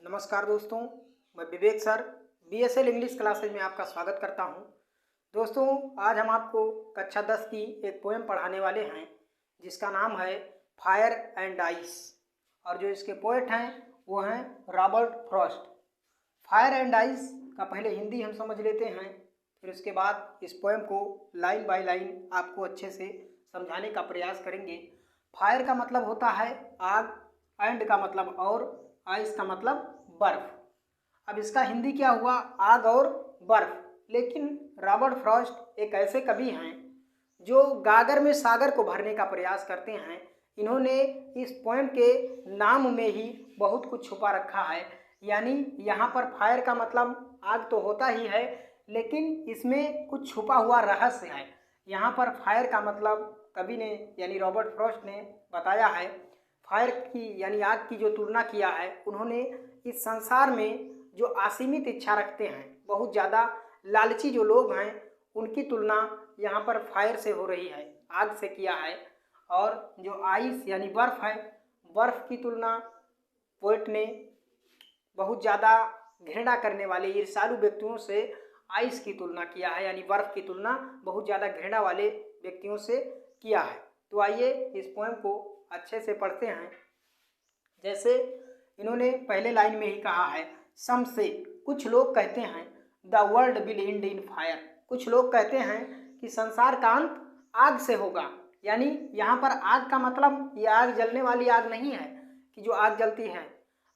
नमस्कार दोस्तों, मैं विवेक सर बीएसएल इंग्लिश क्लासेज में आपका स्वागत करता हूं। दोस्तों, आज हम आपको कक्षा 10 की एक पोएम पढ़ाने वाले हैं जिसका नाम है फायर एंड आइस, और जो इसके पोएट हैं वो हैं Robert Frost. Fire and ice का पहले हिंदी हम समझ लेते हैं, फिर उसके बाद इस पोएम को लाइन बाय लाइन आपको अच्छे से समझाने का प्रयास करेंगे। फायर का मतलब होता है आग, एंड का मतलब और, आइस का मतलब बर्फ। अब इसका हिंदी क्या हुआ, आग और बर्फ। लेकिन रॉबर्ट फ्रॉस्ट एक ऐसे कवि हैं जो गागर में सागर को भरने का प्रयास करते हैं। इन्होंने इस पोएम के नाम में ही बहुत कुछ छुपा रखा है। यानी यहाँ पर फायर का मतलब आग तो होता ही है, लेकिन इसमें कुछ छुपा हुआ रहस्य है। यहाँ पर फायर का मतलब कवि ने यानी रॉबर्ट फ्रॉस्ट ने बताया है, फायर की यानी आग की जो तुलना किया है उन्होंने इस संसार में जो असीमित इच्छा रखते हैं, बहुत ज़्यादा लालची जो लोग हैं, उनकी तुलना यहाँ पर फायर से हो रही है, आग से किया है। और जो आइस यानी बर्फ़ है, बर्फ़ की तुलना पोएट ने बहुत ज़्यादा घृणा करने वाले ईर्ष्यालु व्यक्तियों से आइस की तुलना किया है, यानी बर्फ़ की तुलना बहुत ज़्यादा घृणा वाले व्यक्तियों से किया है। तो आइए इस पोएम को अच्छे से पढ़ते हैं। जैसे इन्होंने पहले लाइन में ही कहा है, सम से, कुछ लोग कहते हैं, the world will and in fire. कुछ लोग कहते हैं कि संसार का अंत आग से होगा। यानी यहाँ पर आग का मतलब ये आग जलने वाली आग नहीं है कि जो आग जलती है।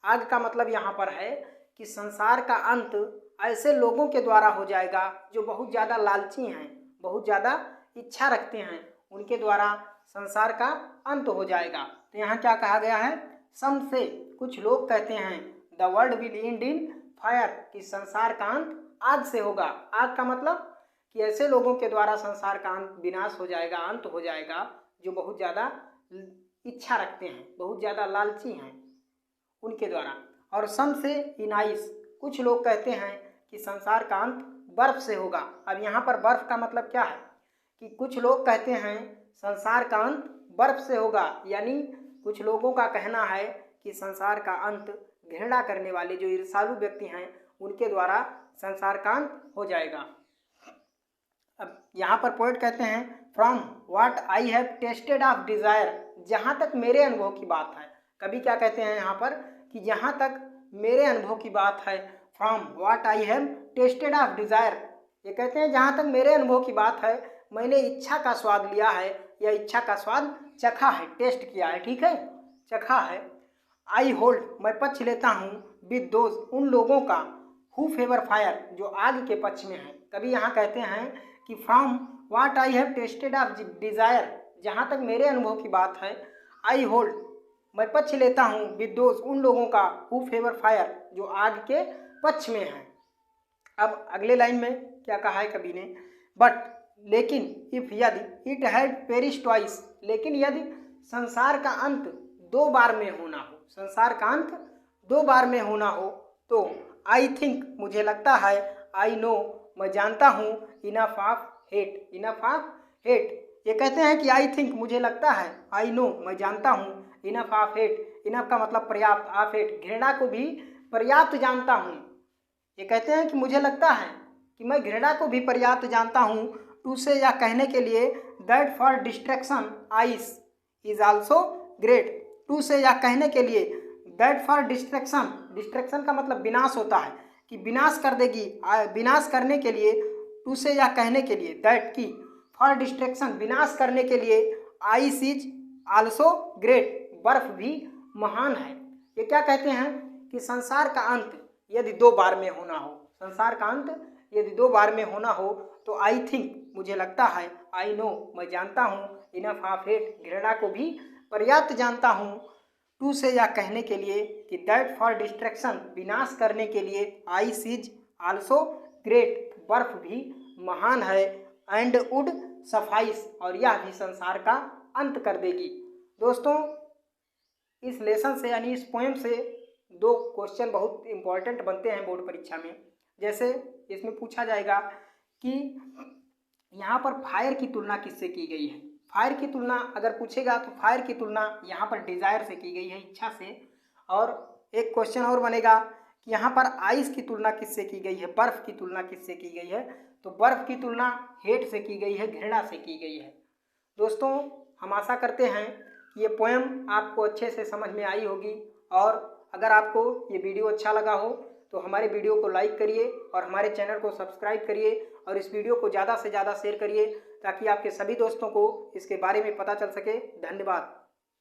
आग का मतलब यहाँ पर है कि संसार का अंत ऐसे लोगों के द्वारा हो जाएगा जो बहुत ज़्यादा लालची हैं, बहुत ज़्यादा इच्छा रखते हैं, उनके द्वारा संसार का अंत हो जाएगा। तो यहाँ क्या कहा गया है, सम से, कुछ लोग कहते हैं, the world will and in fire, कि संसार का अंत आग से होगा। आग का मतलब कि ऐसे लोगों के द्वारा संसार का अंत, विनाश हो जाएगा, अंत हो जाएगा, जो बहुत ज़्यादा इच्छा रखते हैं, बहुत ज़्यादा लालची हैं, उनके द्वारा। और सम से इन आइस, कुछ लोग कहते हैं कि संसार का अंत बर्फ से होगा। अब यहाँ पर बर्फ का मतलब क्या है कि कुछ लोग कहते हैं संसार का अंत बर्फ से होगा। यानी कुछ लोगों का कहना है कि संसार का अंत घृणा करने वाले जो ईर्ष्यालु व्यक्ति हैं उनके द्वारा संसार का अंत हो जाएगा। अब यहाँ पर पोएट कहते हैं, from what I have tested of desire, जहाँ तक मेरे अनुभव की बात है। कभी क्या कहते हैं यहाँ पर कि जहाँ तक मेरे अनुभव की बात है, from what I have tested of desire, ये कहते हैं जहाँ तक मेरे अनुभव की बात है, मैंने इच्छा का स्वाद लिया है या इच्छा का स्वाद चखा है, टेस्ट किया है, ठीक है, चखा है। आई होल्ड, मैं पक्ष लेता हूँ, विद दोज, उन लोगों का, हु फेवर फायर, जो आग के पक्ष में है। कभी यहाँ कहते हैं कि from what I have tested of desire, जहाँ तक मेरे अनुभव की बात है, आई होल्ड, मैं पक्ष लेता हूँ, विद दोज, उन लोगों का, हु फेवर फायर, जो आग के पक्ष में है। अब अगले लाइन में क्या कहा है कवि ने, बट, लेकिन, इफ, यदि, इट हैड पेरिश ट्वाइस, लेकिन यदि संसार का अंत दो बार में होना हो, संसार का अंत दो बार में होना हो, तो आई थिंक, मुझे लगता है, आई नो, मैं जानता हूँ, enough of hate, enough of hate, ये कहते हैं कि आई थिंक, मुझे लगता है, आई नो, मैं जानता हूँ, इनफ ऑफ हेट, इनफ का मतलब पर्याप्त, ऑफ हेट, घृणा को भी पर्याप्त जानता हूँ। ये कहते हैं कि मुझे लगता है कि मैं घृणा को भी पर्याप्त जानता हूँ, टू से, या कहने के लिए, that for distraction ice is also great, to say, या कहने के लिए, दैट फॉर डिस्ट्रैक्शन, डिस्ट्रैक्शन का मतलब विनाश होता है, कि विनाश कर देगी, विनाश करने के लिए, टू से, या कहने के लिए, दैट की, फॉर डिस्ट्रैक्शन, विनाश करने के लिए, आइस इज आल्सो ग्रेट, बर्फ भी महान है। ये क्या कहते हैं कि संसार का अंत यदि दो बार में होना हो, संसार का अंत यदि दो बार में होना हो, तो आई थिंक, मुझे लगता है, आई नो, मैं जानता हूँ, इनफ ऑफ हेट, घृणा को भी पर्याप्त जानता हूँ, टू से, या कहने के लिए, कि दैट फॉर डिस्ट्रैक्शन, विनाश करने के लिए, आइस इज आल्सो ग्रेट, बर्फ भी महान है, एंड वुड सफाइस, और यह भी संसार का अंत कर देगी। दोस्तों, इस लेसन से यानी इस पोएम से दो क्वेश्चन बहुत इंपॉर्टेंट बनते हैं बोर्ड परीक्षा में। जैसे इसमें पूछा जाएगा कि यहाँ पर फायर की तुलना किससे की गई है। फायर की तुलना अगर पूछेगा तो फायर की तुलना यहाँ पर डिज़ायर से की गई है, इच्छा से। और एक क्वेश्चन और बनेगा कि यहाँ पर आइस की तुलना किससे की गई है, बर्फ़ की तुलना किससे की गई है, तो बर्फ़ की तुलना हेट से की गई है, घृणा से की गई है। दोस्तों हम आशा करते हैं कि ये पोएम आपको अच्छे से समझ में आई होगी, और अगर आपको ये वीडियो अच्छा लगा हो तो हमारे वीडियो को लाइक करिए और हमारे चैनल को सब्सक्राइब करिए और इस वीडियो को ज़्यादा से ज़्यादा शेयर करिए ताकि आपके सभी दोस्तों को इसके बारे में पता चल सके। धन्यवाद।